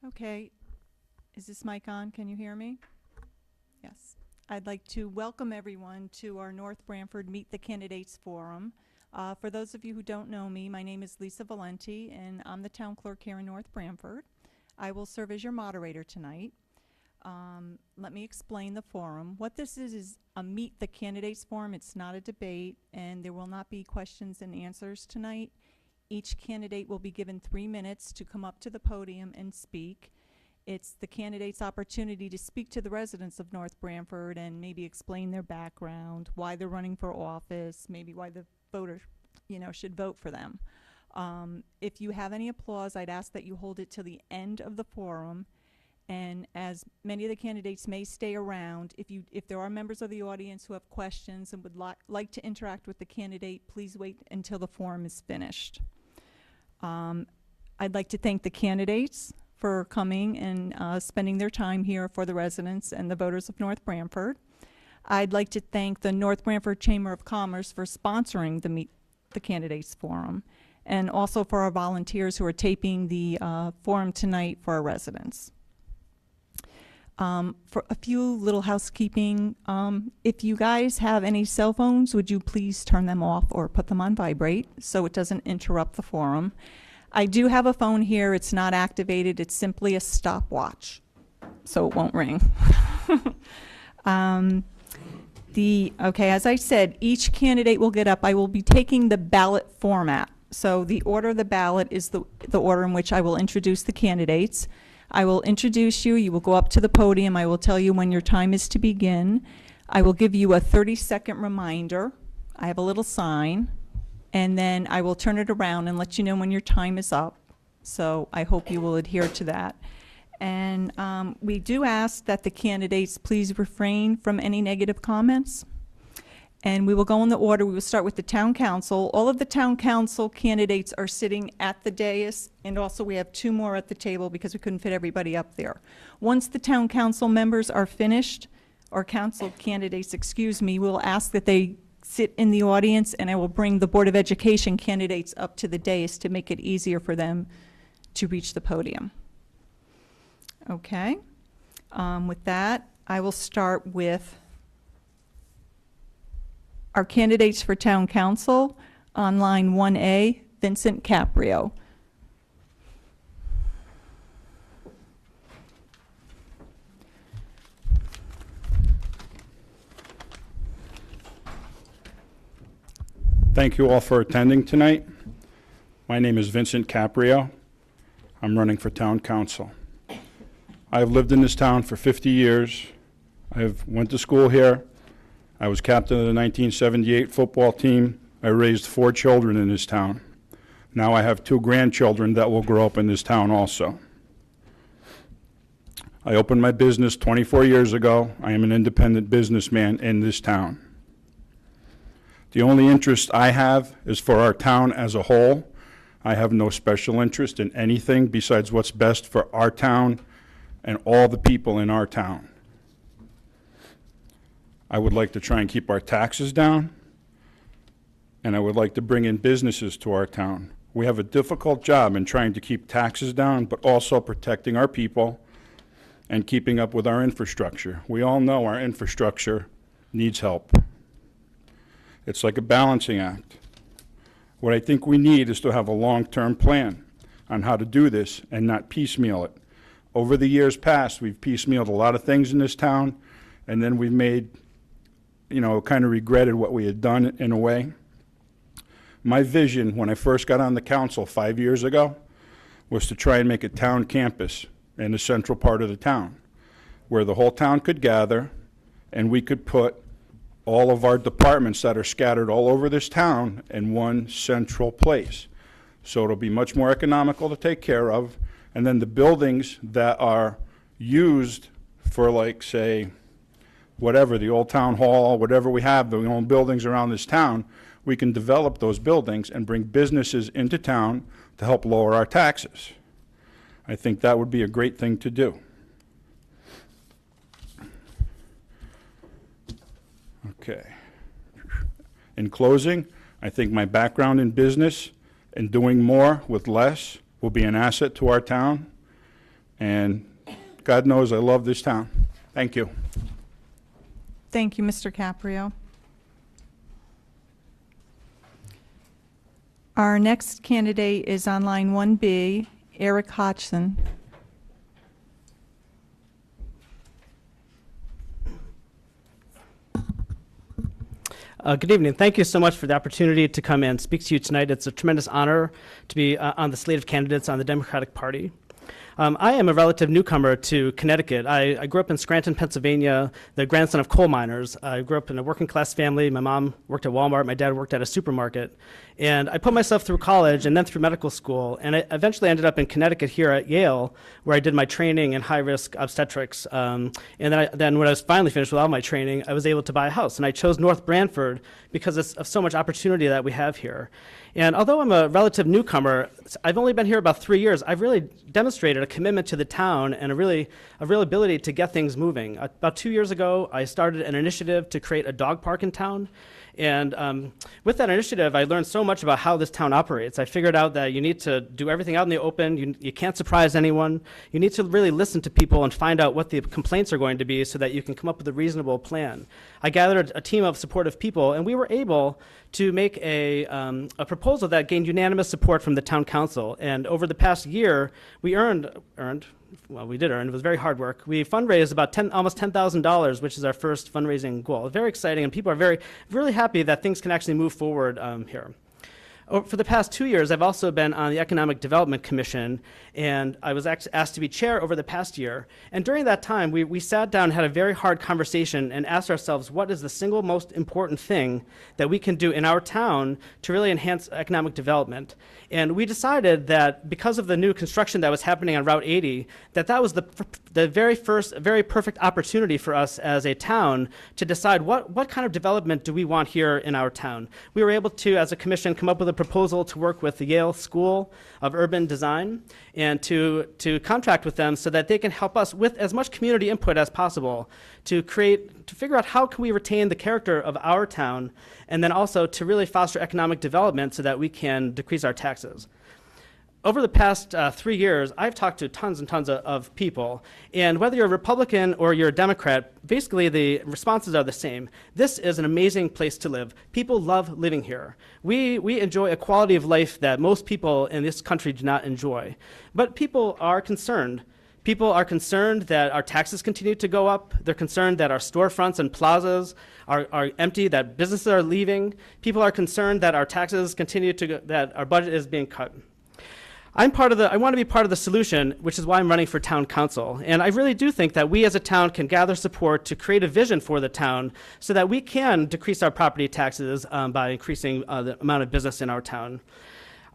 Okay, is this mic on? Can you hear me? Yes. I'd like to welcome everyone to our North Branford Meet the Candidates Forum. For those of you who don't know me, my name is Lisa Valenti, and I'm the town clerk here in North Branford. I will serve as your moderator tonight. Let me explain the forum. What this is a Meet the Candidates Forum. It's not a debate, and there will not be questions and answers tonight. Each candidate will be given 3 minutes to come up to the podium and speak. It's the candidate's opportunity to speak to the residents of North Branford and maybe explain their background, why they're running for office, maybe why the voter, should vote for them. If you have any applause, I'd ask that you hold it till the end of the forum. And as many of the candidates may stay around, if there are members of the audience who have questions and would like to interact with the candidate, please wait until the forum is finished. I'd like to thank the candidates for coming and spending their time here for the residents and the voters of North Branford. I'd like to thank the North Branford Chamber of Commerce for sponsoring the Meet the Candidates Forum, and also for our volunteers who are taping the forum tonight for our residents. For a few little housekeeping, if you guys have any cell phones, would you please turn them off or put them on vibrate so it doesn't interrupt the forum. I do have a phone here. It's not activated. It's simply a stopwatch, so it won't ring. Okay, as I said, each candidate will get up. I will be taking the ballot format. So the order of the ballot is the order in which I will introduce the candidates. I will introduce you. You will go up to the podium. I will tell you when your time is to begin. I will give you a 30-second reminder. I have a little sign. And then I will turn it around and let you know when your time is up. So I hope you will adhere to that. And we do ask that the candidates please refrain from any negative comments. And we will go in the order. We will start with the town council. All of the town council candidates are sitting at the dais, and also we have 2 more at the table because we couldn't fit everybody up there. Once the town council members are finished, or council candidates, excuse me, we'll ask that they sit in the audience, and I will bring the Board of Education candidates up to the dais to make it easier for them to reach the podium. Okay. With that, I will start with our candidates for town council. On line 1A, Vincent Caprio. Thank you all for attending tonight. My name is Vincent Caprio. I'm running for town council. I've lived in this town for 50 years. I've went to school here. I was captain of the 1978 football team. I raised 4 children in this town. Now I have 2 grandchildren that will grow up in this town also. I opened my business 24 years ago. I am an independent businessman in this town. The only interest I have is for our town as a whole. I have no special interest in anything besides what's best for our town and all the people in our town. I would like to try and keep our taxes down, and I would like to bring in businesses to our town. We have a difficult job in trying to keep taxes down, but also protecting our people and keeping up with our infrastructure. We all know our infrastructure needs help. It's like a balancing act. What I think we need is to have a long-term plan on how to do this and not piecemeal it. Over the years past, we've piecemealed a lot of things in this town, and then we've made, kind of regretted what we had done in a way. My vision when I first got on the council 5 years ago was to try and make a town campus in the central part of the town where the whole town could gather and we could put all of our departments that are scattered all over this town in one central place. So it'll be much more economical to take care of. And then the buildings that are used for, like, say, whatever, the old town hall, whatever we have, the old buildings around this town, we can develop those buildings and bring businesses into town to help lower our taxes. I think that would be a great thing to do. Okay. In closing, I think my background in business and doing more with less will be an asset to our town. And God knows I love this town. Thank you. Thank you, Mr. Caprio. Our next candidate is on line 1B, Eric Hodgson. Good evening. Thank you so much for the opportunity to come and speak to you tonight. It's a tremendous honor to be on the slate of candidates on the Democratic Party. I am a relative newcomer to Connecticut. I grew up in Scranton, Pennsylvania, the grandson of coal miners. I grew up in a working class family. My mom worked at Walmart. My dad worked at a supermarket. And I put myself through college and then through medical school. And I eventually ended up in Connecticut here at Yale, where I did my training in high-risk obstetrics. And then when I was finally finished with all my training, I was able to buy a house. And I chose North Branford because of so much opportunity that we have here. And although I'm a relative newcomer, I've only been here about 3 years. I've really demonstrated a commitment to the town and a real ability to get things moving. About 2 years ago, I started an initiative to create a dog park in town. And with that initiative, I learned so much about how this town operates. I figured out that you need to do everything out in the open. You can't surprise anyone. You need to really listen to people and find out what the complaints are going to be so that you can come up with a reasonable plan. I gathered a team of supportive people, and we were able to make a proposal that gained unanimous support from the town council. And over the past year, we we did earn. It was very hard work. We fundraised about almost $10,000, which is our first fundraising goal. Very exciting, and people are really happy that things can actually move forward here. For the past 2 years, I've also been on the Economic Development Commission, and I was asked to be chair over the past year. And during that time, we sat down and had a very hard conversation and asked ourselves, what is the single most important thing that we can do in our town to really enhance economic development? And we decided that because of the new construction that was happening on Route 80, that was the very perfect opportunity for us as a town to decide what kind of development do we want here in our town. We were able to, as a commission, come up with a proposal to work with the Yale School of Urban Design and to contract with them so that they can help us with as much community input as possible to figure out how can we retain the character of our town, and then also to really foster economic development so that we can decrease our taxes. Over the past 3 years, I've talked to tons and tons of people, and whether you're a Republican or you're a Democrat, basically the responses are the same. This is an amazing place to live. People love living here. We enjoy a quality of life that most people in this country do not enjoy. But people are concerned. People are concerned that our taxes continue to go up. They're concerned that our storefronts and plazas are empty, that businesses are leaving. People are concerned that our taxes continue that our budget is being cut. I want to be part of the solution, which is why I'm running for town council. And I really do think that we as a town can gather support to create a vision for the town so that we can decrease our property taxes by increasing the amount of business in our town.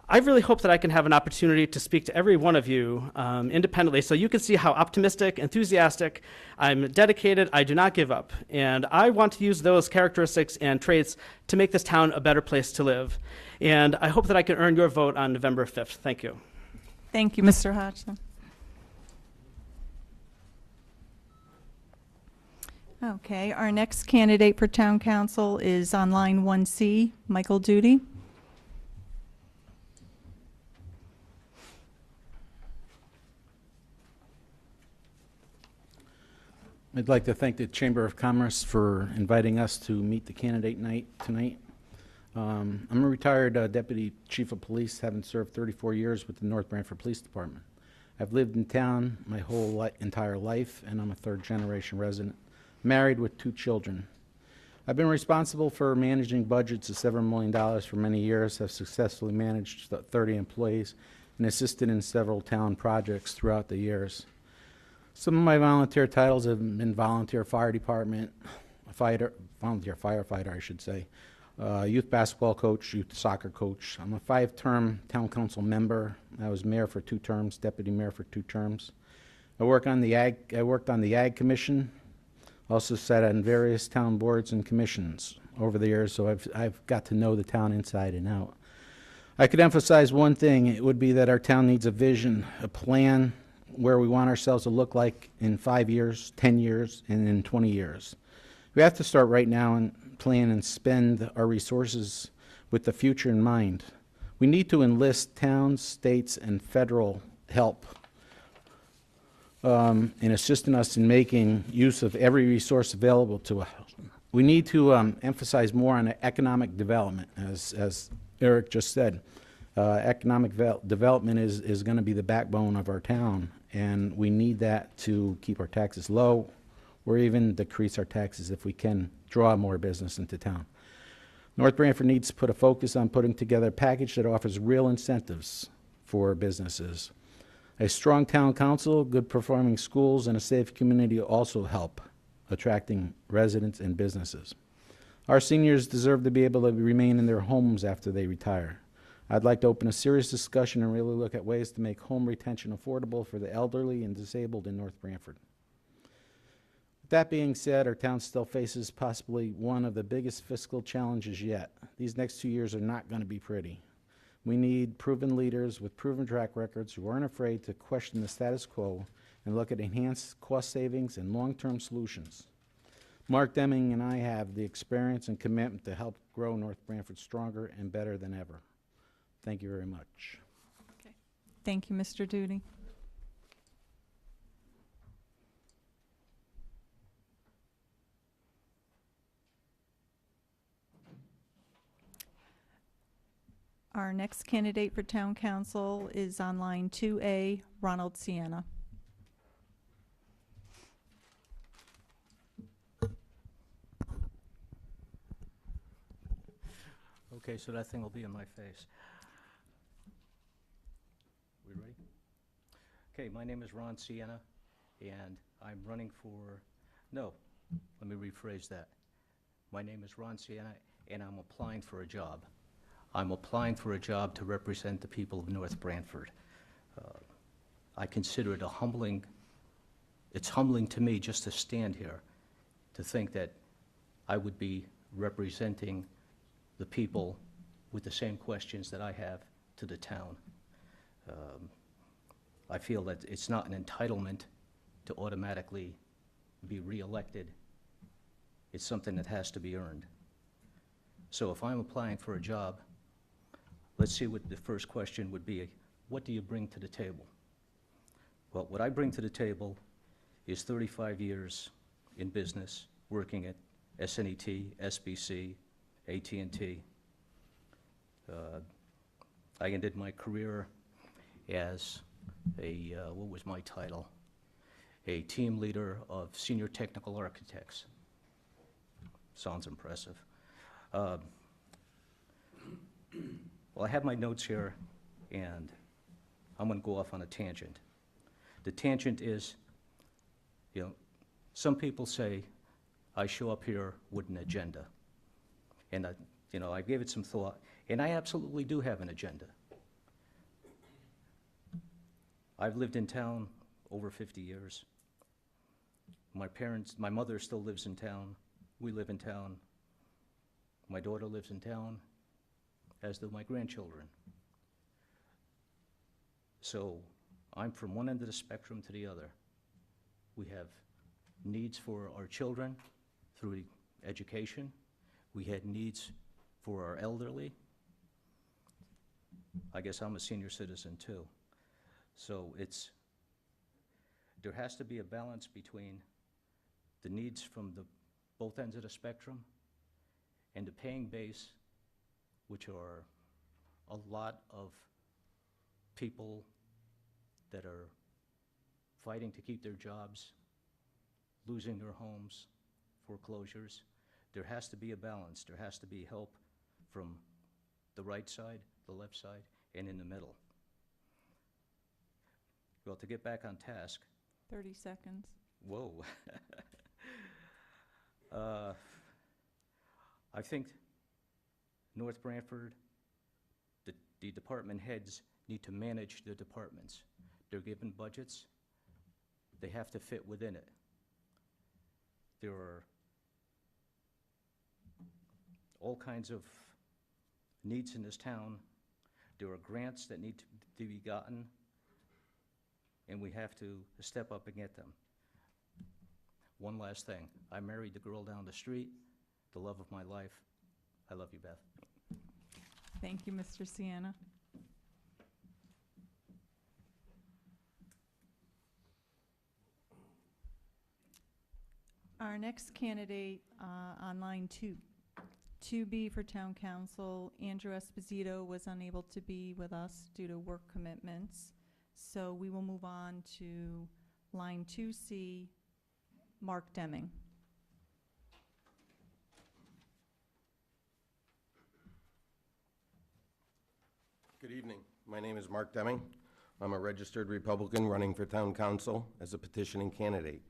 I really hope that I can have an opportunity to speak to every one of you independently so you can see how optimistic, enthusiastic, I'm dedicated, I do not give up. And I want to use those characteristics and traits to make this town a better place to live. And I hope that I can earn your vote on November 5th. Thank you. Thank you, Mr. Hodgson. Okay, our next candidate for town council is on line 1C, Michael Duty. I'd like to thank the Chamber of Commerce for inviting us to meet the candidate night tonight. I'm a retired Deputy Chief of Police, having served 34 years with the North Branford Police Department. I've lived in town my whole entire life, and I'm a third-generation resident, married with 2 children. I've been responsible for managing budgets of several $1 million for many years, have successfully managed 30 employees, and assisted in several town projects throughout the years. Some of my volunteer titles have been volunteer fire department, volunteer firefighter, I should say, youth basketball coach, youth soccer coach. I'm a 5-term town council member. I was mayor for 2 terms, deputy mayor for 2 terms. I worked on the Ag Commission. Also sat on various town boards and commissions over the years, so I've got to know the town inside and out. I could emphasize one thing. It would be that our town needs a vision, a plan where we want ourselves to look like in 5 years, 10 years, and in 20 years. We have to start right now and plan and spend our resources with the future in mind. We need to enlist towns, states, and federal help in assisting us in making use of every resource available to us. We need to emphasize more on economic development, as Eric just said. Economic development is going to be the backbone of our town, and we need that to keep our taxes low, or even decrease our taxes if we can draw more business into town. North Branford needs to put a focus on putting together a package that offers real incentives for businesses. A strong town council, good performing schools, and a safe community also help attracting residents and businesses. Our seniors deserve to be able to remain in their homes after they retire. I'd like to open a serious discussion and really look at ways to make home retention affordable for the elderly and disabled in North Branford. That being said, our town still faces possibly one of the biggest fiscal challenges yet. These next 2 years are not going to be pretty. We need proven leaders with proven track records who aren't afraid to question the status quo and look at enhanced cost savings and long-term solutions. Mark Deming and I have the experience and commitment to help grow North Branford stronger and better than ever. Thank you very much. Thank you, Mr. Duty. Our next candidate for town council is on line 2A, Ronald Sienna. Okay, so that thing will be in my face. We ready? Okay, my name is Ron Sienna, and I'm running for, no, let me rephrase that. My name is Ron Sienna, and I'm applying for a job. I'm applying for a job to represent the people of North Branford. I consider it it's humbling to me just to stand here, to think that I would be representing the people with the same questions that I have to the town. I feel that it's not an entitlement to automatically be reelected. It's something that has to be earned. So if I'm applying for a job, let's see what the first question would be. What do you bring to the table? Well, what I bring to the table is 35 years in business, working at SNET, SBC, AT&T. I ended my career as a, what was my title? A team leader of senior technical architects. Sounds impressive. Well, I have my notes here, and I'm going to go off on a tangent. The tangent is, some people say I show up here with an agenda. And, I gave it some thought, and I absolutely do have an agenda. I've lived in town over 50 years. My mother still lives in town. We live in town. My daughter lives in town, as do my grandchildren. So I'm from one end of the spectrum to the other. We have needs for our children through education. We had needs for our elderly. I guess I'm a senior citizen too. So there has to be a balance between the needs from both ends of the spectrum and the paying base, which are a lot of people that are fighting to keep their jobs, losing their homes, foreclosures. There has to be a balance. There has to be help from the right side, the left side, and in the middle. Well, to get back on task. 30 seconds. Whoa. I think North Branford, the department heads need to manage the departments. They're given budgets. They have to fit within it. There are all kinds of needs in this town. There are grants that need to be gotten, and we have to step up and get them. One last thing. I married the girl down the street. the love of my life. I love you, Beth. Thank you, Mr. Sienna. Our next candidate on line 2B for Town Council, Andrew Esposito was unable to be with us due to work commitments. So we will move on to line 2C, Mark Deming. Good evening. My name is Mark Deming. I'm a registered Republican running for Town Council as a petitioning candidate.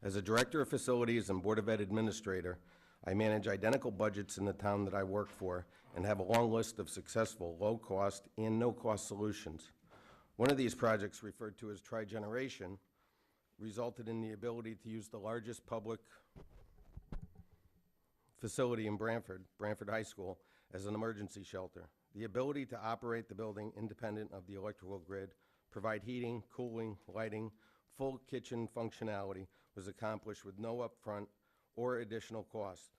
As a Director of Facilities and Board of Ed Administrator, I manage identical budgets in the town that I work for and have a long list of successful low-cost and no-cost solutions. One of these projects, referred to as Trigeneration, resulted in the ability to use the largest public facility in Branford High School, as an emergency shelter. The ability to operate the building independent of the electrical grid, provide heating, cooling, lighting, full kitchen functionality was accomplished with no upfront or additional cost.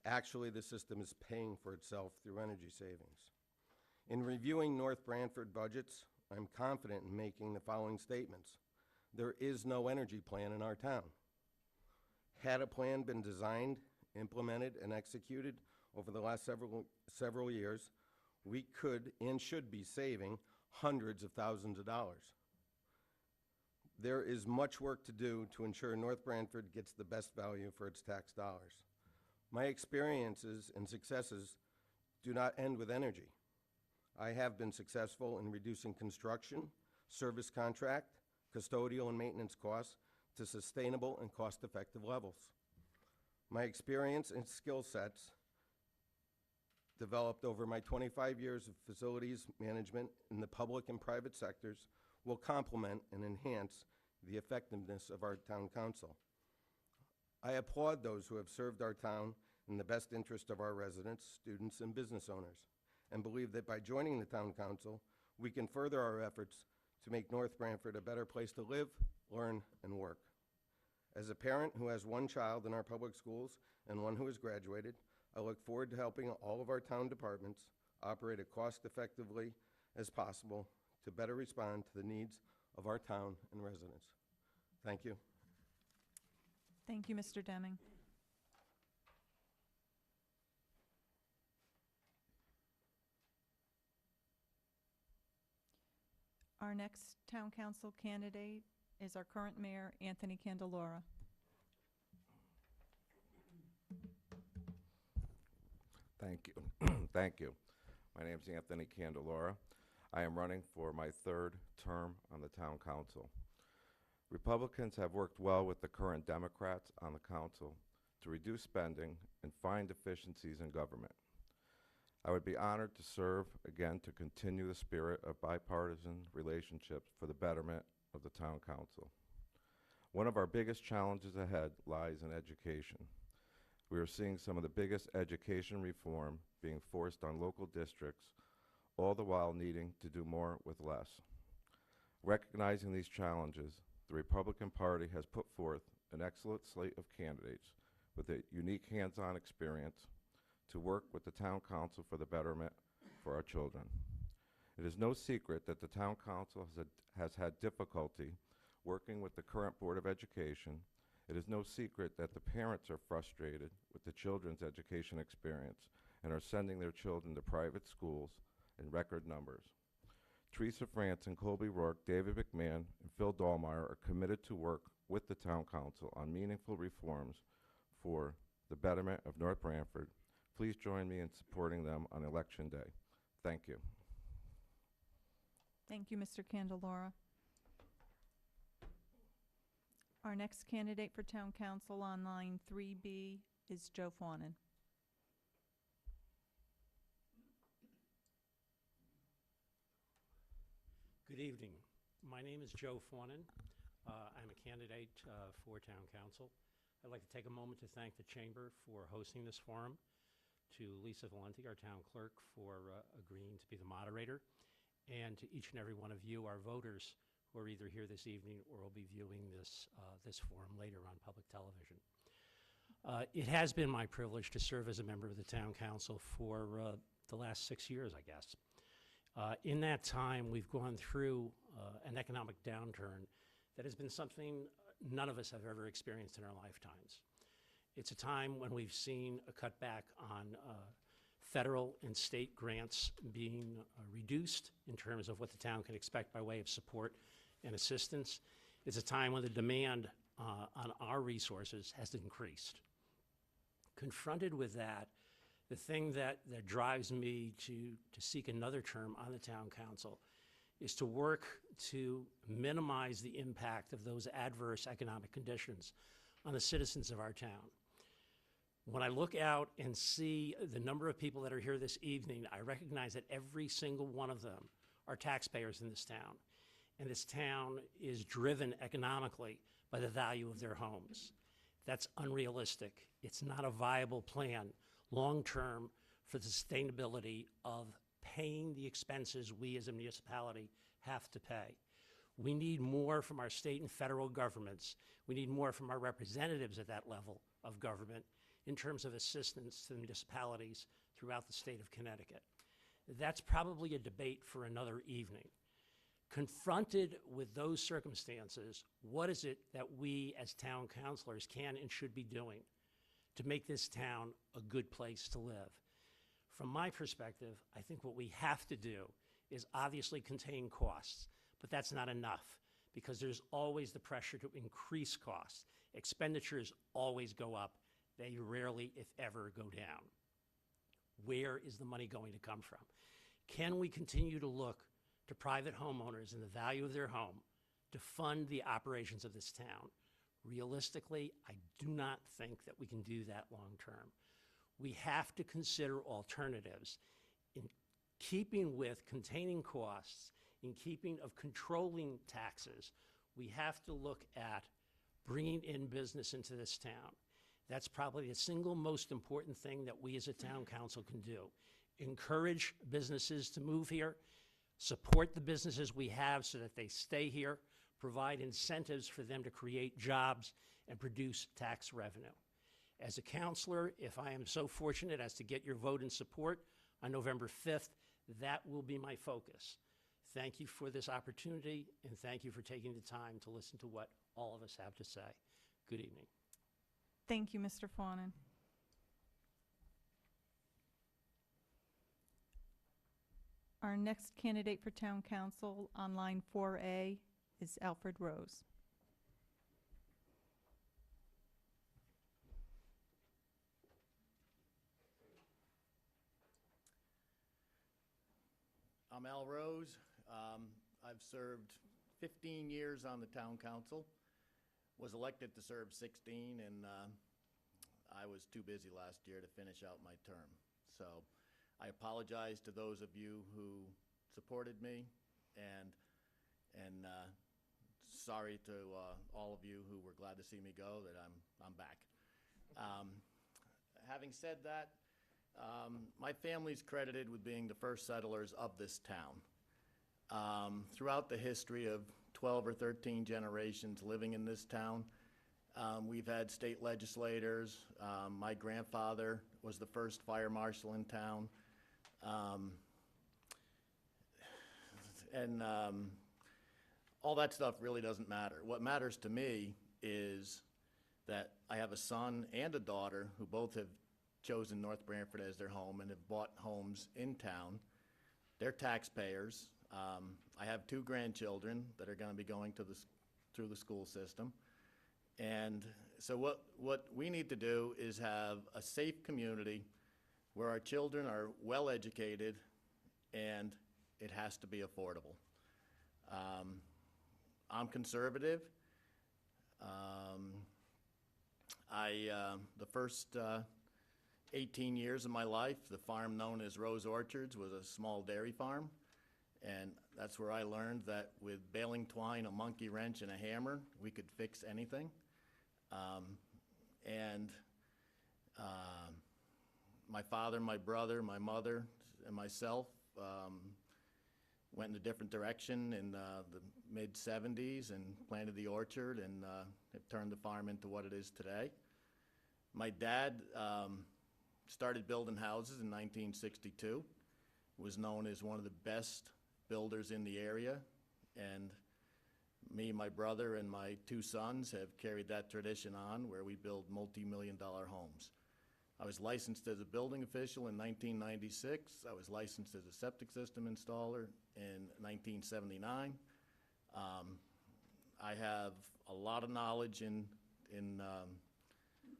Actually, the system is paying for itself through energy savings. In reviewing North Branford budgets, I'm confident in making the following statements. There is no energy plan in our town. Had a plan been designed, implemented, and executed over the last several years, we could and should be saving hundreds of thousands of dollars. There is much work to do to ensure North Branford gets the best value for its tax dollars. My experiences and successes do not end with energy. I have been successful in reducing construction, service contract, custodial and maintenance costs to sustainable and cost-effective levels. My experience and skill sets developed over my 25 years of facilities management in the public and private sectors will complement and enhance the effectiveness of our town council. I applaud those who have served our town in the best interest of our residents, students, and business owners, and believe that by joining the town council, we can further our efforts to make North Branford a better place to live, learn, and work. As a parent who has one child in our public schools and one who has graduated, I look forward to helping all of our town departments operate as cost-effectively as possible to better respond to the needs of our town and residents. Thank you. Thank you, Mr. Deming. Our next town council candidate is our current mayor, Anthony Candelora. Thank you. Thank you. My name is Anthony Candelora. I am running for my third term on the town council. Republicans have worked well with the current Democrats on the council to reduce spending and find efficiencies in government. I would be honored to serve again to continue the spirit of bipartisan relationships for the betterment of the town council. One of our biggest challenges ahead lies in education. We are seeing some of the biggest education reform being forced on local districts, all the while needing to do more with less. Recognizing these challenges, the Republican Party has put forth an excellent slate of candidates with a unique hands-on experience to work with the town council for the betterment for our children. It is no secret that the town council has had difficulty working with the current Board of Education. It is no secret that the parents are frustrated with the children's education experience and are sending their children to private schools in record numbers. Teresa Frantz and Colby Rourke, David McMahon, and Phil Dahlmeyer are committed to work with the town council on meaningful reforms for the betterment of North Branford. Please join me in supporting them on Election Day. Thank you. Thank you, Mr. Candelora. Our next candidate for town council on line 3B is Joe Fawnin. Good evening. My name is Joe Fawnin. I'm a candidate for town council. I'd like to take a moment to thank the chamber for hosting this forum, to Lisa Valenti, our town clerk, for agreeing to be the moderator, and to each and every one of you, our voters, who are either here this evening or will be viewing this forum later on public television. It has been my privilege to serve as a member of the town council for the last 6 years, I guess. In that time, we've gone through an economic downturn that has been something none of us have ever experienced in our lifetimes. It's a time when we've seen a cutback on federal and state grants being reduced in terms of what the town can expect by way of support and assistance. It's a time when the demand on our resources has increased. Confronted with that, the thing that drives me to seek another term on the town council is to work to minimize the impact of those adverse economic conditions on the citizens of our town. When I look out and see the number of people that are here this evening, I recognize that every single one of them are taxpayers in this town. And this town is driven economically by the value of their homes. That's unrealistic. It's not a viable plan long-term for the sustainability of paying the expenses we as a municipality have to pay. We need more from our state and federal governments. We need more from our representatives at that level of government in terms of assistance to the municipalities throughout the state of Connecticut. That's probably a debate for another evening. Confronted with those circumstances, what is it that we as town councilors can and should be doing to make this town a good place to live? From my perspective, I think what we have to do is obviously contain costs, but that's not enough because there's always the pressure to increase costs. Expenditures always go up. They rarely, if ever, go down. Where is the money going to come from? Can we continue to look to private homeowners and the value of their home to fund the operations of this town? Realistically, I do not think that we can do that long term. We have to consider alternatives in keeping with containing costs, in keeping of controlling taxes. We have to look at bringing in business into this town. That's probably the single most important thing that we as a town council can do. Encourage businesses to move here, support the businesses we have so that they stay here, provide incentives for them to create jobs and produce tax revenue. As a counselor, if I am so fortunate as to get your vote and support on November 5th, that will be my focus. Thank you for this opportunity, and thank you for taking the time to listen to what all of us have to say. Good evening. Thank you, Mr. Fawnin. Our next candidate for town council on line 4A is Alfred Rose. I'm Al Rose. I've served 15 years on the town council, was elected to serve 16, and I was too busy last year to finish out my term. So I apologize to those of you who supported me, and sorry to all of you who were glad to see me go that I'm back. Having said that, my family's credited with being the first settlers of this town. Throughout the history of 12 or 13 generations living in this town, we've had state legislators. My grandfather was the first fire marshal in town. All that stuff really doesn't matter. What matters to me is that I have a son and a daughter who both have chosen North Branford as their home and have bought homes in town. They're taxpayers. I have 2 grandchildren that are going to be going through the school system. And so what we need to do is have a safe community where our children are well educated, and it has to be affordable. I'm conservative. The first 18 years of my life, the farm known as Rose Orchards was a small dairy farm. And that's where I learned that with baling twine, a monkey wrench, and a hammer, we could fix anything. My father, my brother, my mother, and myself went in a different direction in the mid-'70s and planted the orchard and have turned the farm into what it is today. My dad started building houses in 1962, was known as one of the best builders in the area, and me, my brother, and my two sons have carried that tradition on where we build multi-million-dollar homes. I was licensed as a building official in 1996. I was licensed as a septic system installer in 1979. I have a lot of knowledge in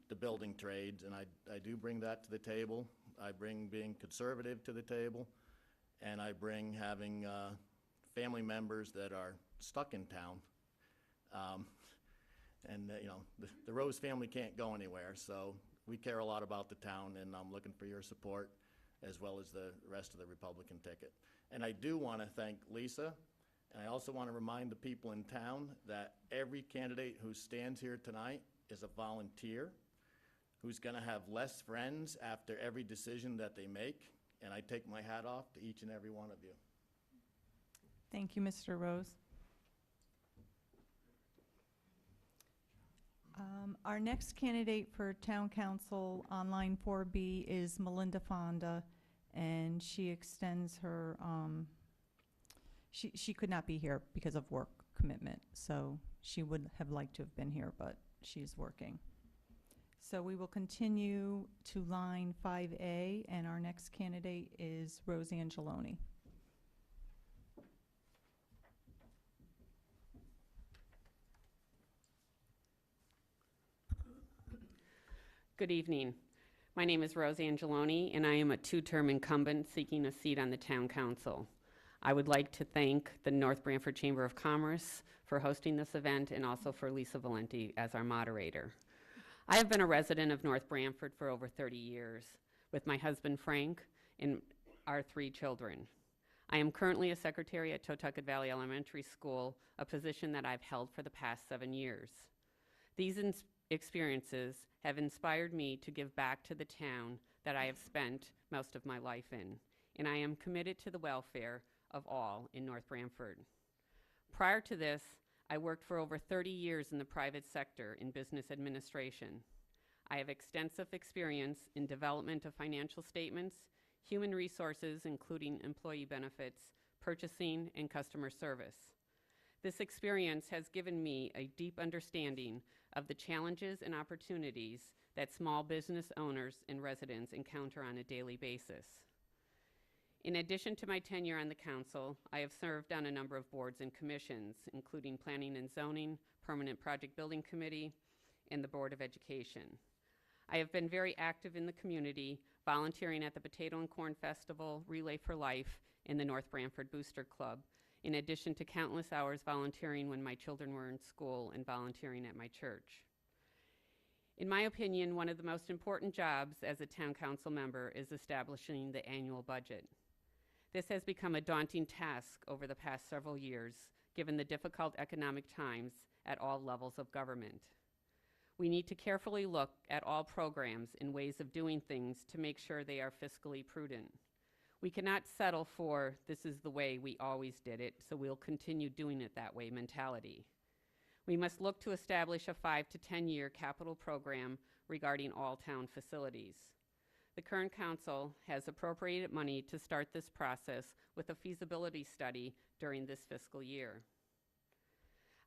the building trades, and I do bring that to the table. I bring being conservative to the table, and I bring having family members that are stuck in town. You know, the Rose family can't go anywhere, so we care a lot about the town, and I'm looking for your support as well as the rest of the Republican ticket. And I do want to thank Lisa, and I also want to remind the people in town that every candidate who stands here tonight is a volunteer who's going to have less friends after every decision that they make, and I take my hat off to each and every one of you. Thank you, Mr. Rose. Our next candidate for Town Council on line 4B is Melinda Fonda, and she extends her, she could not be here because of work commitment, so she would have liked to have been here, but she's working. So we will continue to line 5A, and our next candidate is Rose Angeloni. Good evening. My name is Rose Angeloni, and I am a two-term incumbent seeking a seat on the Town Council. I would like to thank the North Branford Chamber of Commerce for hosting this event and also for Lisa Valenti as our moderator. I have been a resident of North Branford for over 30 years with my husband Frank and our 3 children. I am currently a secretary at Totucket Valley Elementary School, a position that I've held for the past 7 years. These experiences have inspired me to give back to the town that I have spent most of my life in, and I am committed to the welfare of all in North Branford. Prior to this, I worked for over 30 years in the private sector in business administration. I have extensive experience in development of financial statements, human resources, including employee benefits, purchasing, and customer service. This experience has given me a deep understanding of the challenges and opportunities that small business owners and residents encounter on a daily basis. In addition to my tenure on the council, I have served on a number of boards and commissions, including Planning and Zoning, Permanent Project Building Committee, and the Board of Education. I have been very active in the community, volunteering at the Potato and Corn Festival, Relay for Life, and the North Branford Booster Club, in addition to countless hours volunteering when my children were in school and volunteering at my church. In my opinion, one of the most important jobs as a town council member is establishing the annual budget. This has become a daunting task over the past several years, given the difficult economic times at all levels of government. We need to carefully look at all programs and ways of doing things to make sure they are fiscally prudent. We cannot settle for, this is the way we always did it, so we'll continue doing it that way mentality. We must look to establish a 5 to 10-year capital program regarding all town facilities. The current council has appropriated money to start this process with a feasibility study during this fiscal year.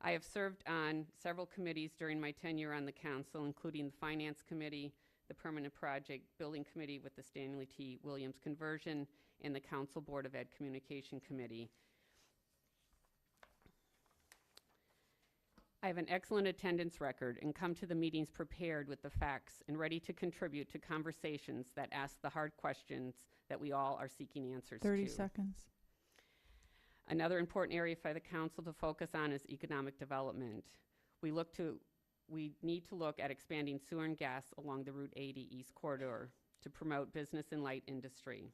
I have served on several committees during my tenure on the council, including the Finance Committee, the Permanent Project Building Committee with the Stanley T. Williams conversion, and the Council Board of Ed Communication Committee. I have an excellent attendance record and come to the meetings prepared with the facts and ready to contribute to conversations that ask the hard questions that we all are seeking answers to. 30 seconds. Another important area for the council to focus on is economic development. We need to look at expanding sewer and gas along the Route 80 East Corridor to promote business and light industry.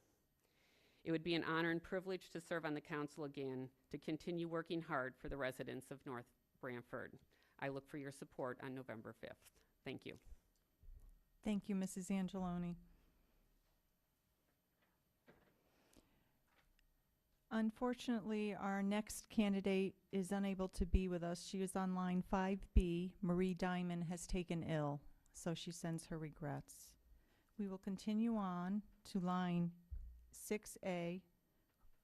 It would be an honor and privilege to serve on the council again, to continue working hard for the residents of North Branford. I look for your support on November 5th. Thank you. Thank you, Mrs. Angeloni. Unfortunately, our next candidate is unable to be with us. She is on line 5B. Marie Diamond has taken ill. so she sends her regrets. We will continue on to line 6A,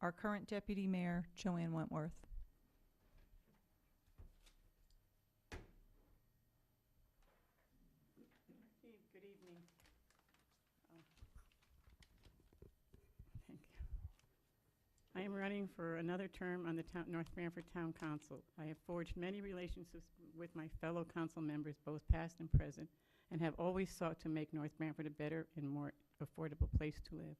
our current Deputy Mayor, Joanne Wentworth. Good evening. Thank you. I am running for another term on the North Branford Town Council. I have forged many relationships with my fellow council members, both past and present, and have always sought to make North Branford a better and more affordable place to live.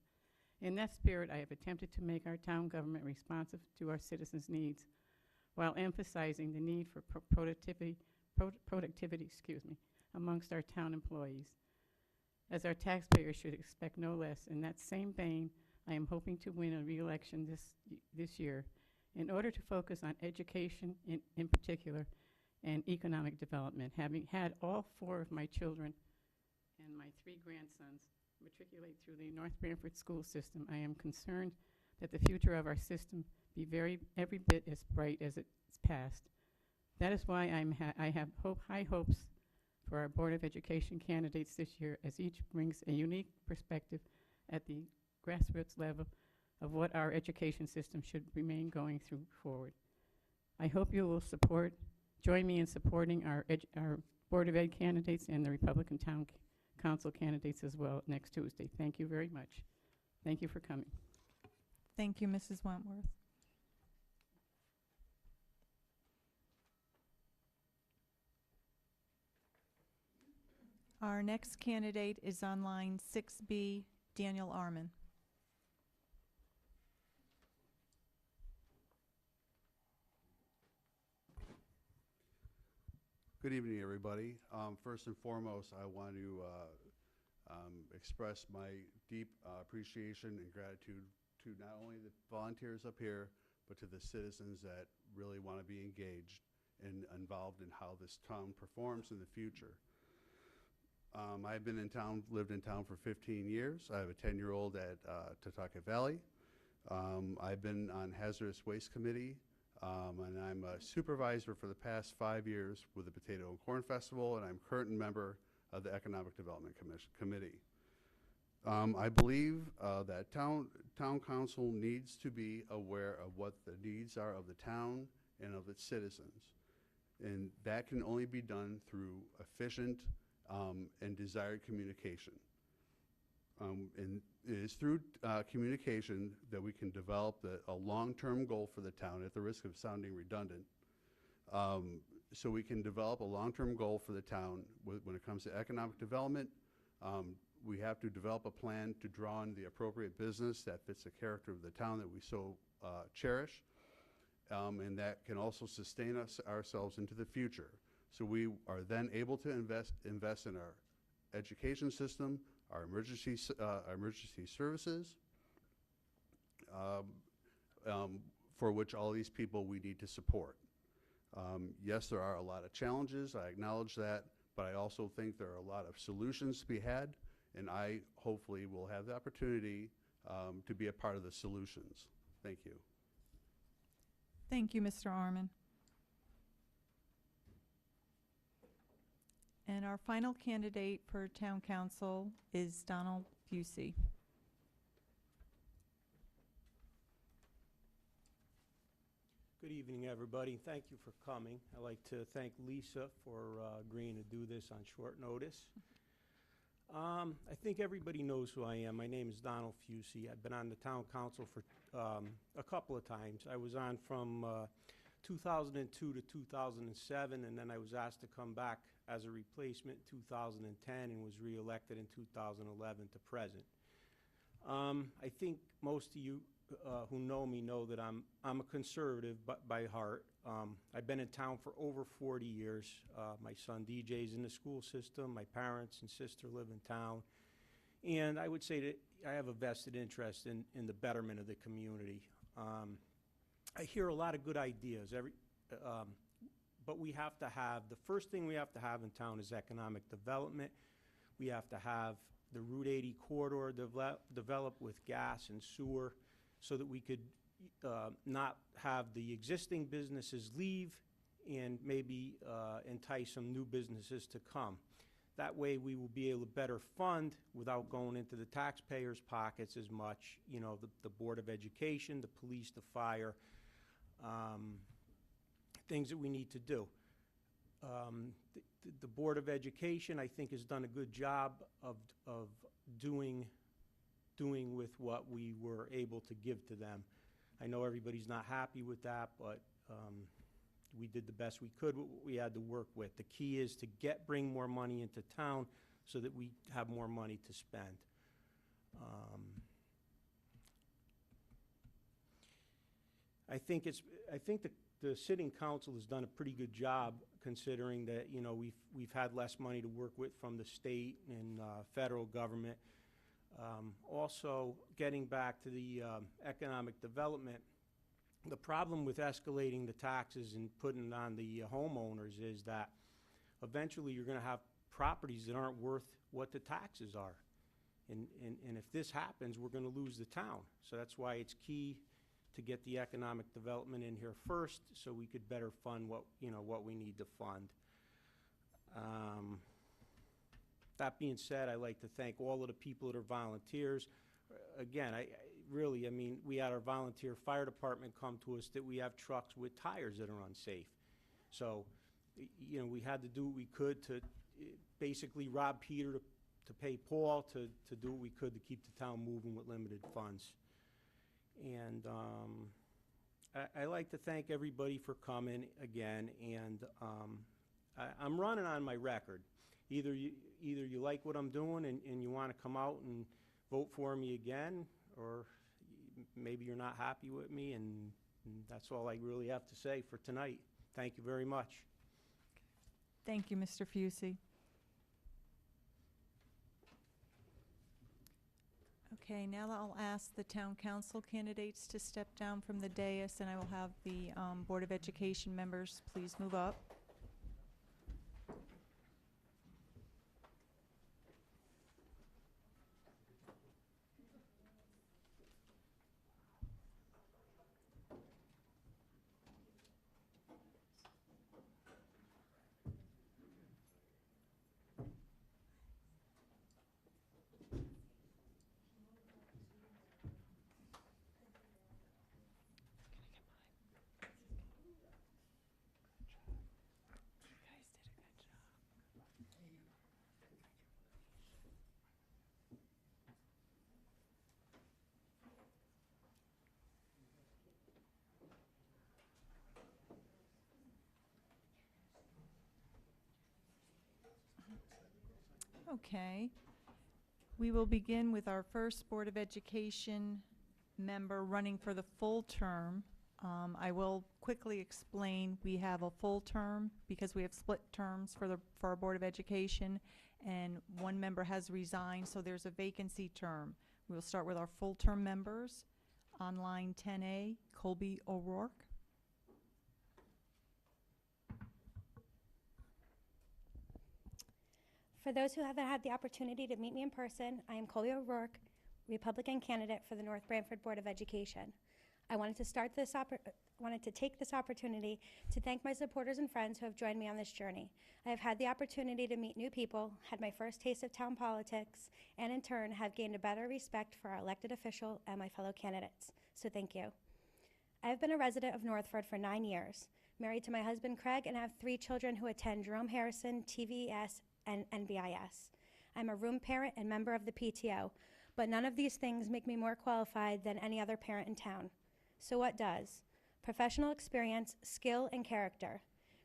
In that spirit, I have attempted to make our town government responsive to our citizens' needs, while emphasizing the need for productivity amongst our town employees. As our taxpayers should expect no less, in that same vein, I am hoping to win a re-election this year in order to focus on education in particular and economic development. Having had all 4 of my children and my 3 grandsons matriculate through the North Branford school system, I am concerned that the future of our system be every bit as bright as its past. That is why I have high hopes for our Board of Education candidates this year, as each brings a unique perspective at the grassroots level of what our education system should remain going forward. I hope you will join me in supporting our Board of Ed candidates and the Republican Town Council candidates as well next Tuesday. Thank you very much. Thank you for coming. Thank you, Mrs. Wentworth. Our next candidate is on line 6B, Daniel Arman. Good evening, everybody. First and foremost, I want to express my deep appreciation and gratitude to not only the volunteers up here, but to the citizens that really want to be engaged and involved in how this town performs in the future. I've been in town, lived in town for 15 years. I have a 10-year-old at Tutucket Valley. I've been on Hazardous Waste Committee, and I'm a supervisor for the past 5 years with the Potato and Corn Festival, and I'm current member of the Economic Development Committee. I believe that town council needs to be aware of what the needs are of the town and of its citizens, and that can only be done through efficient and desired communication. And it is through communication that we can develop a long-term goal for the town, at the risk of sounding redundant. So we can develop a long-term goal for the town when it comes to economic development. We have to develop a plan to draw on the appropriate business that fits the character of the town that we so cherish, and that can also sustain ourselves into the future. So we are then able to invest in our education system, our emergency services, for which all these people we need to support. Yes, there are a lot of challenges, I acknowledge that, but I also think there are a lot of solutions to be had, and I hopefully will have the opportunity to be a part of the solutions. Thank you. Thank you, Mr. Arman. And our final candidate for town council is Donald Busey. Good evening, everybody. Thank you for coming. I'd like to thank Lisa for agreeing to do this on short notice. I think everybody knows who I am. My name is Donald Busey. I've been on the town council for a couple of times. I was on from 2002 to 2007, and then I was asked to come back as a replacement in 2010 and was reelected in 2011 to present. I think most of you who know me know that I'm a conservative by heart. I've been in town for over 40 years. My son DJ's in the school system. My parents and sister live in town. And I would say that I have a vested interest in the betterment of the community. I hear a lot of good ideas, but we have to have, the first thing we have to have in town is economic development. We have to have the Route 80 corridor developed with gas and sewer so that we could not have the existing businesses leave and maybe entice some new businesses to come. That way, we will be able to better fund without going into the taxpayers' pockets as much, you know, the Board of Education, the police, the fire, things that we need to do. The Board of Education, I think, has done a good job of doing with what we were able to give to them. I know everybody's not happy with that, but we did the best we could with what we had to work with. The key is to bring more money into town so that we have more money to spend. I think the sitting council has done a pretty good job, considering that, you know, we've had less money to work with from the state and federal government. Also, getting back to the economic development, the problem with escalating the taxes and putting it on the homeowners is that eventually you're going to have properties that aren't worth what the taxes are. And if this happens, we're going to lose the town. So that's why it's key to get the economic development in here first, so we could better fund what we need to fund. That being said, I'd like to thank all of the people that are volunteers. Again, I mean, we had our volunteer fire department come to us that we have trucks with tires that are unsafe. So, you know, we had to do what we could to basically rob Peter to pay Paul, to do what we could to keep the town moving with limited funds. And I like to thank everybody for coming again, and I'm running on my record. Either you like what I'm doing and you want to come out and vote for me again, or maybe you're not happy with me, and that's all I really have to say for tonight. Thank you very much. Thank you, Mr. Fusey. Okay, now I'll ask the town council candidates to step down from the dais, and I will have the Board of Education members please move up. Okay. We will begin with our first Board of Education member running for the full term. I will quickly explain, we have a full term because we have split terms for our Board of Education, and one member has resigned, so there's a vacancy term. We will start with our full term members. On line 10A, Colby O'Rourke. For those who haven't had the opportunity to meet me in person, I am Colby O'Rourke, Republican candidate for the North Branford Board of Education. I wanted to take this opportunity to thank my supporters and friends who have joined me on this journey. I have had the opportunity to meet new people, had my first taste of town politics, and in turn have gained a better respect for our elected official and my fellow candidates. So thank you. I have been a resident of Northford for 9 years, married to my husband Craig, and have 3 children who attend Jerome Harrison, TVS, and NBIS. I'm a room parent and member of the PTO, but none of these things make me more qualified than any other parent in town. So what does? Professional experience, skill, and character.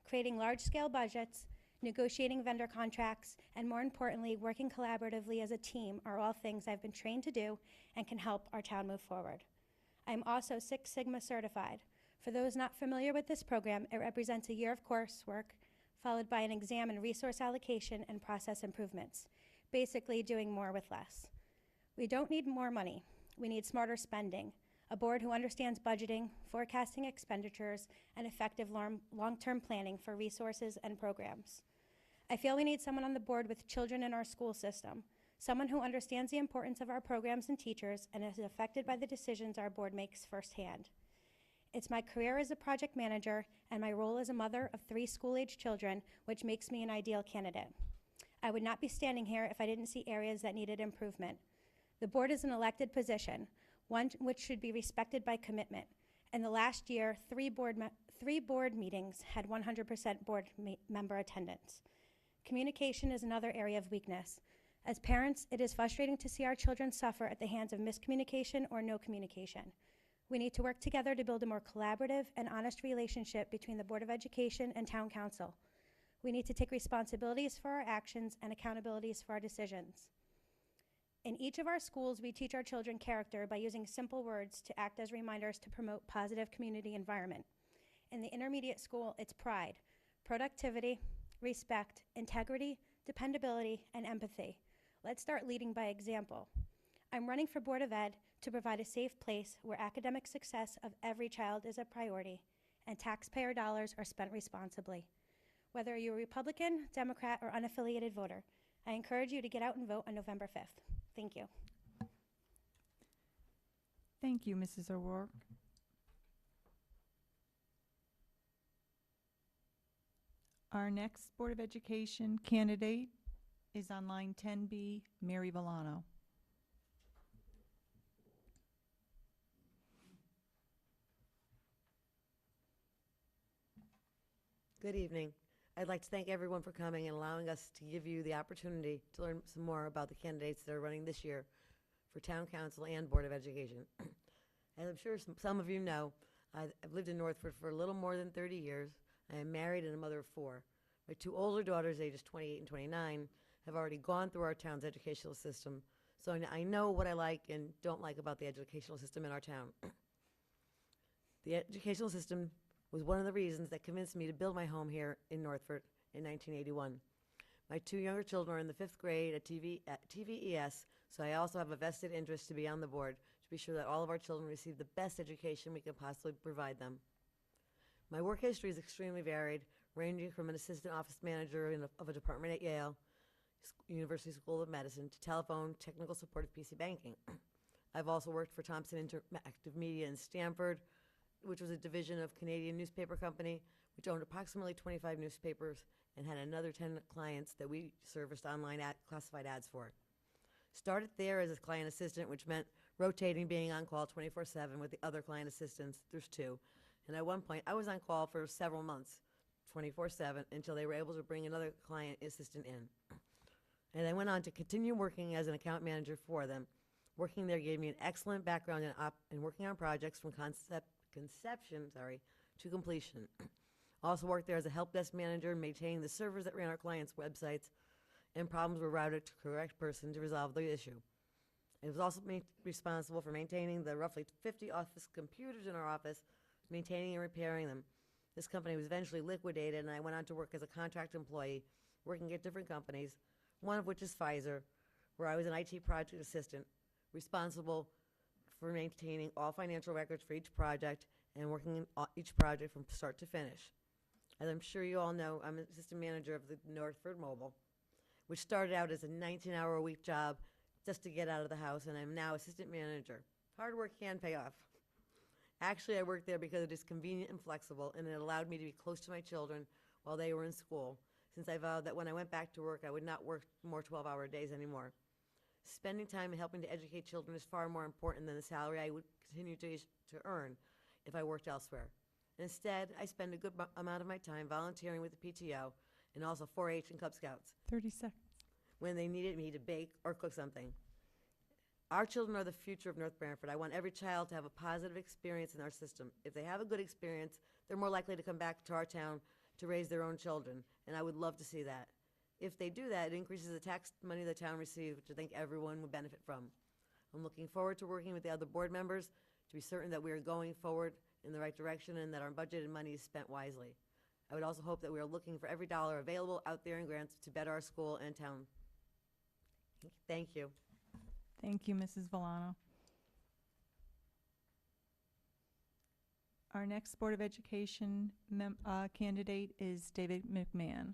Creating large-scale budgets, negotiating vendor contracts, and more importantly, working collaboratively as a team are all things I've been trained to do and can help our town move forward. I'm also Six Sigma certified. For those not familiar with this program, it represents a year of coursework followed by an exam in resource allocation and process improvements, basically doing more with less. We don't need more money. We need smarter spending, a board who understands budgeting, forecasting expenditures, and effective long-term planning for resources and programs. I feel we need someone on the board with children in our school system, someone who understands the importance of our programs and teachers and is affected by the decisions our board makes firsthand. It's my career as a project manager and my role as a mother of 3 school-age children, which makes me an ideal candidate. I would not be standing here if I didn't see areas that needed improvement. The board is an elected position, one which should be respected by commitment. In the last year, three board meetings had 100% member attendance. Communication is another area of weakness. As parents, it is frustrating to see our children suffer at the hands of miscommunication or no communication. We need to work together to build a more collaborative and honest relationship between the Board of Education and Town Council. We need to take responsibilities for our actions and accountabilities for our decisions. In each of our schools, we teach our children character by using simple words to act as reminders to promote positive community environment. In the intermediate school, it's pride, productivity, respect, integrity, dependability, and empathy. Let's start leading by example. I'm running for Board of Ed to provide a safe place where academic success of every child is a priority and taxpayer dollars are spent responsibly. Whether you're a Republican, Democrat, or unaffiliated voter, I encourage you to get out and vote on November 5th. Thank you. Thank you, Mrs. O'Rourke. Our next Board of Education candidate is on line 10B, Mary Villano. Good evening. I'd like to thank everyone for coming and allowing us to give you the opportunity to learn some more about the candidates that are running this year for Town Council and Board of Education. As I'm sure some of you know, I've lived in Northford for a little more than 30 years. I am married and a mother of 4. My 2 older daughters, ages 28 and 29, have already gone through our town's educational system, so I know what I like and don't like about the educational system in our town. The educational system was one of the reasons that convinced me to build my home here in Northford in 1981. My 2 younger children are in the 5th grade at TVES, so I also have a vested interest to be on the board to be sure that all of our children receive the best education we can possibly provide them. My work history is extremely varied, ranging from an assistant office manager of a department at Yale University School of Medicine to telephone technical support of PC banking. I've also worked for Thompson Interactive Media in Stamford, which was a division of Canadian Newspaper Company, which owned approximately 25 newspapers and had another 10 clients that we serviced online classified ads for. Started there as a client assistant, which meant rotating, being on call 24/7 with the other client assistants. There's 2. And at one point, I was on call for several months, 24/7, until they were able to bring another client assistant in. And I went on to continue working as an account manager for them. Working there gave me an excellent background in working on projects from conception to completion. Also worked there as a help desk manager, maintaining the servers that ran our clients' websites, and problems were routed to the correct person to resolve the issue. I was also responsible for maintaining the roughly 50 office computers in our office, maintaining and repairing them. This company was eventually liquidated, and I went on to work as a contract employee, working at different companies, one of which is Pfizer, where I was an IT project assistant, responsible for maintaining all financial records for each project and working on each project from start to finish. As I'm sure you all know, I'm assistant manager of the Northford Mobile, which started out as a 19-hour-a-week job just to get out of the house, and I'm now assistant manager. Hard work can pay off. Actually, I worked there because it is convenient and flexible, and it allowed me to be close to my children while they were in school, since I vowed that when I went back to work, I would not work more 12-hour days anymore. Spending time and helping to educate children is far more important than the salary I would continue to earn if I worked elsewhere. Instead, I spend a good amount of my time volunteering with the PTO and also 4-H and Cub Scouts 30 seconds. when they needed me to bake or cook something. Our children are the future of North Branford. I want every child to have a positive experience in our system. If they have a good experience, they're more likely to come back to our town to raise their own children, and I would love to see that. If they do that, it increases the tax money the town receives, which I think everyone would benefit from. I'm looking forward to working with the other board members to be certain that we are going forward in the right direction and that our budgeted money is spent wisely. I would also hope that we are looking for every dollar available out there in grants to better our school and town. Thank you. Thank you, Mrs. Villano. Our next Board of Education candidate is David McMahon.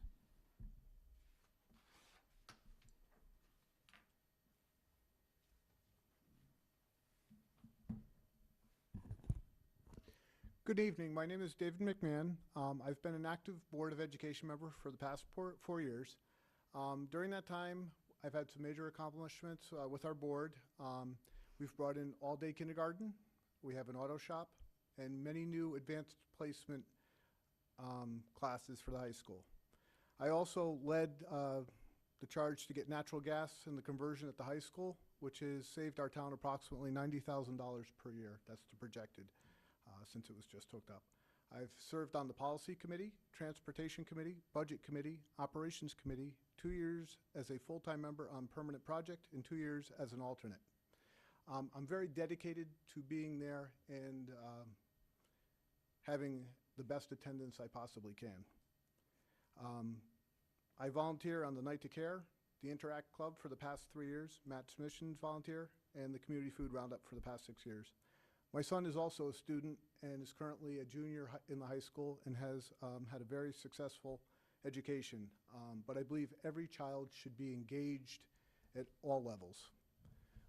Good evening. My name is David McMahon. I've been an active Board of Education member for the past 4 years. During that time, I've had some major accomplishments with our board. We've brought in all-day kindergarten, we have an auto shop, and many new advanced placement classes for the high school. I also led the charge to get natural gas and the conversion at the high school, which has saved our town approximately $90,000 per year. That's the projected, since it was just hooked up. I've served on the policy committee, transportation committee, budget committee, operations committee, 2 years as a full-time member on permanent project and 2 years as an alternate. I'm very dedicated to being there and having the best attendance I possibly can. I volunteer on the Night to Care, the Interact Club for the past 3 years, Matt's Missions volunteer, and the Community Food Roundup for the past 6 years. My son is also a student and is currently a junior in the high school and has had a very successful education. But I believe every child should be engaged at all levels.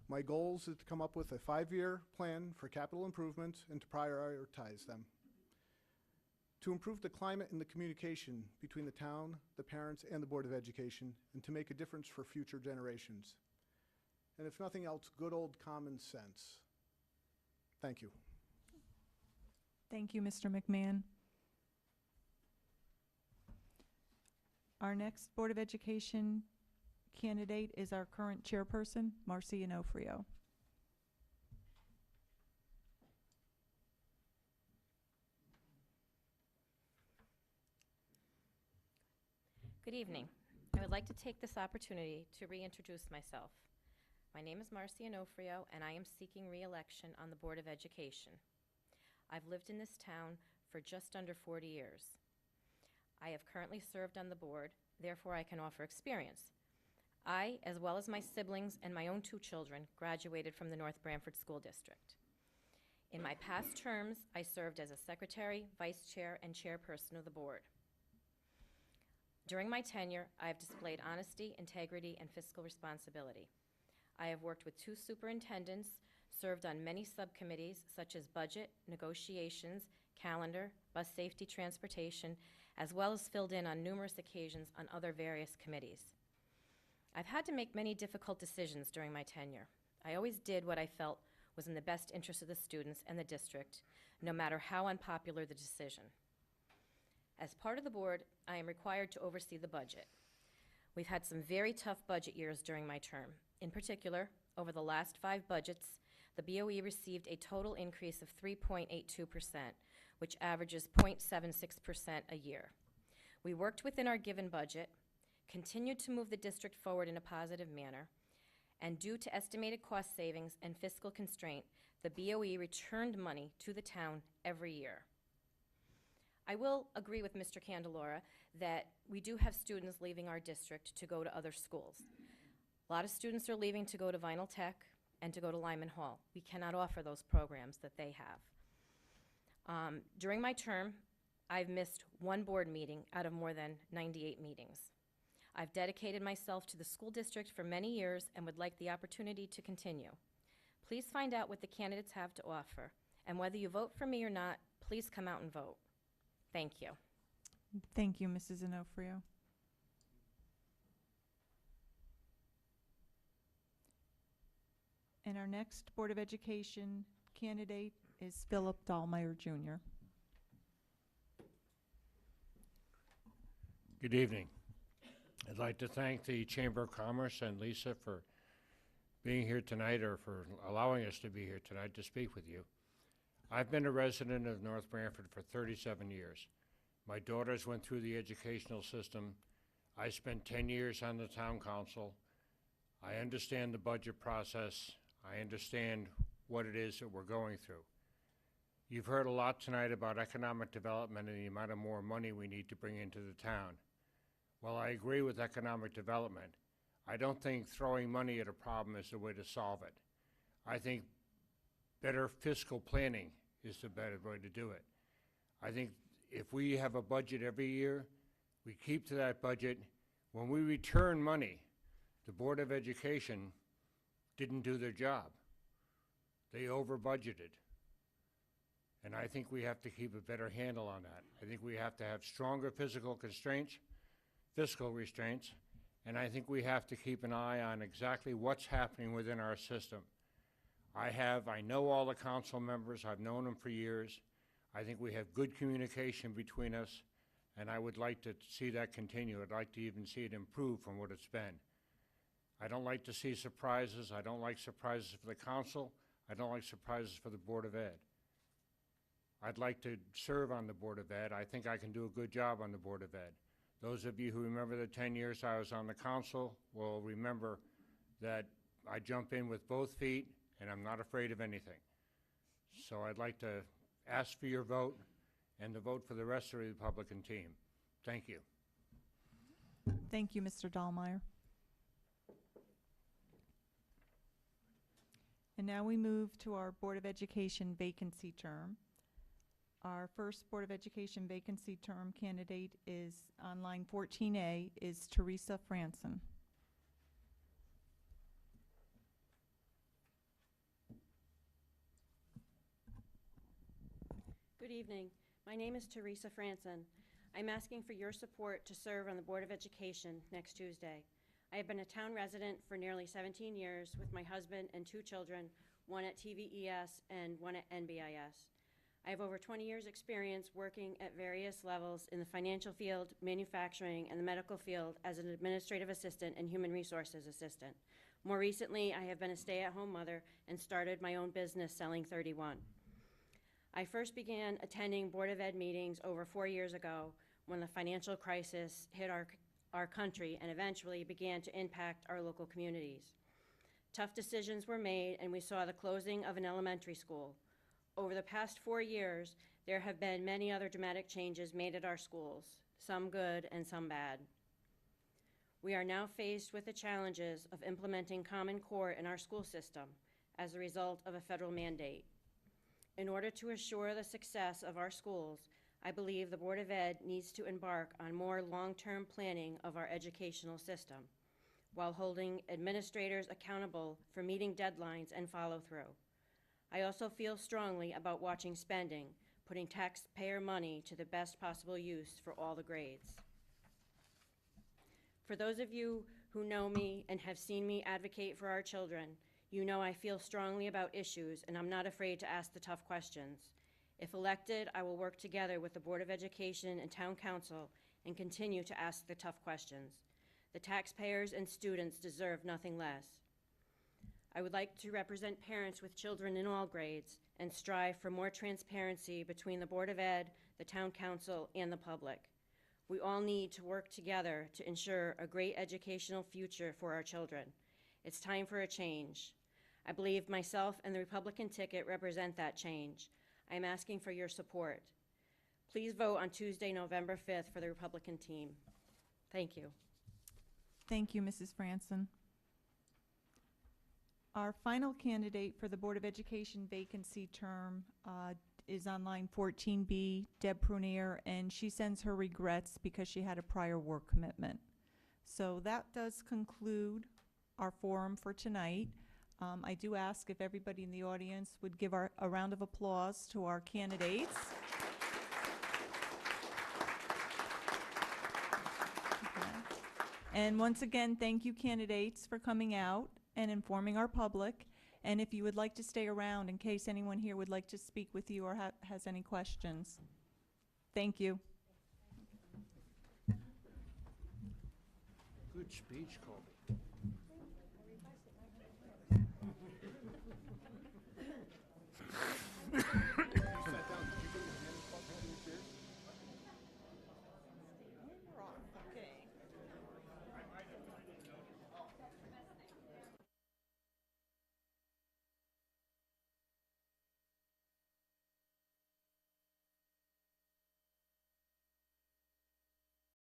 My goals is to come up with a 5-year plan for capital improvements and to prioritize them. To improve the climate and the communication between the town, the parents, and the Board of Education, and to make a difference for future generations. And if nothing else, good old common sense. Thank you. Thank you, Mr. McMahon. Our next Board of Education candidate is our current chairperson, Marcy Onofrio. Good evening. I would like to take this opportunity to reintroduce myself. My name is Marcy Onofrio, and I am seeking re-election on the Board of Education. I've lived in this town for just under 40 years. I have currently served on the board, therefore I can offer experience. I, as well as my siblings and my own 2 children, graduated from the North Branford School District. In my past terms, I served as a secretary, vice chair, and chairperson of the board. During my tenure, I have displayed honesty, integrity, and fiscal responsibility. I have worked with 2 superintendents, served on many subcommittees such as budget, negotiations, calendar, bus safety, transportation, as well as filled in on numerous occasions on other various committees. I've had to make many difficult decisions during my tenure. I always did what I felt was in the best interest of the students and the district, no matter how unpopular the decision. As part of the board, I am required to oversee the budget. We've had some very tough budget years during my term. In particular, over the last 5 budgets, the BOE received a total increase of 3.82%, which averages 0.76% a year. We worked within our given budget, continued to move the district forward in a positive manner, and due to estimated cost savings and fiscal constraint, the BOE returned money to the town every year. I will agree with Mr. Candelora that we do have students leaving our district to go to other schools. A lot of students are leaving to go to Vinyl Tech and to go to Lyman Hall. We cannot offer those programs that they have. During my term, I've missed 1 board meeting out of more than 98 meetings. I've dedicated myself to the school district for many years and would like the opportunity to continue. Please find out what the candidates have to offer, and whether you vote for me or not, please come out and vote. Thank you. Thank you, Mrs. Onofrio. And our next Board of Education candidate is Philip Dahlmeyer, Jr. Good evening. I'd like to thank the Chamber of Commerce and Lisa for being here tonight, or for allowing us to be here tonight to speak with you. I've been a resident of North Branford for 37 years. My daughters went through the educational system. I spent 10 years on the town council. I understand the budget process. I understand what it is that we're going through. You've heard a lot tonight about economic development and the amount of more money we need to bring into the town. While I agree with economic development, I don't think throwing money at a problem is the way to solve it. I think better fiscal planning is the better way to do it. I think if we have a budget every year, we keep to that budget. When we return money, the Board of Education didn't do their job. They over-budgeted. And I think we have to keep a better handle on that. I think we have to have stronger fiscal restraints, and I think we have to keep an eye on exactly what's happening within our system. I know all the council members, I've known them for years. I think we have good communication between us, and I would like to see that continue. I'd like to even see it improve from what it's been. I don't like to see surprises. I don't like surprises for the council. I don't like surprises for the Board of Ed. I'd like to serve on the Board of Ed. I think I can do a good job on the Board of Ed. Those of you who remember the 10 years I was on the council will remember that I jump in with both feet, and I'm not afraid of anything. So I'd like to ask for your vote and to vote for the rest of the Republican team. Thank you. Thank you, Mr. Dahlmeyer. And now we move to our Board of Education vacancy term. Our first Board of Education vacancy term candidate is on line 14A is Teresa Franson. Good evening. My name is Teresa Franson. I'm asking for your support to serve on the Board of Education next Tuesday. I have been a town resident for nearly 17 years with my husband and 2 children, one at TVES and one at NBIS. I have over 20 years' experience working at various levels in the financial field, manufacturing, and the medical field as an administrative assistant and human resources assistant. More recently, I have been a stay-at-home mother and started my own business selling 31. I first began attending Board of Ed meetings over 4 years ago when the financial crisis hit our country and eventually began to impact our local communities. Tough decisions were made, and we saw the closing of an elementary school. Over the past 4 years, there have been many other dramatic changes made at our schools, some good and some bad. We are now faced with the challenges of implementing Common Core in our school system as a result of a federal mandate. In order to assure the success of our schools, I believe the Board of Ed needs to embark on more long-term planning of our educational system, while holding administrators accountable for meeting deadlines and follow-through. I also feel strongly about watching spending, putting taxpayer money to the best possible use for all the grades. For those of you who know me and have seen me advocate for our children, you know I feel strongly about issues, and I'm not afraid to ask the tough questions. If elected, I will work together with the Board of Education and Town Council and continue to ask the tough questions. The taxpayers and students deserve nothing less. I would like to represent parents with children in all grades and strive for more transparency between the Board of Ed, the Town Council, and the public. We all need to work together to ensure a great educational future for our children. It's time for a change. I believe myself and the Republican ticket represent that change. I am asking for your support. Please vote on Tuesday, November 5th for the Republican team. Thank you. Thank you, Mrs. Franson. Our final candidate for the Board of Education vacancy term is on line 14B, Deb Prunier, and she sends her regrets because she had a prior work commitment. So that does conclude our forum for tonight. I do ask if everybody in the audience would give a round of applause to our candidates. Okay. And once again, thank you, candidates, for coming out and informing our public. And if you would like to stay around in case anyone here would like to speak with you or has any questions. Thank you. Good speech, Colby.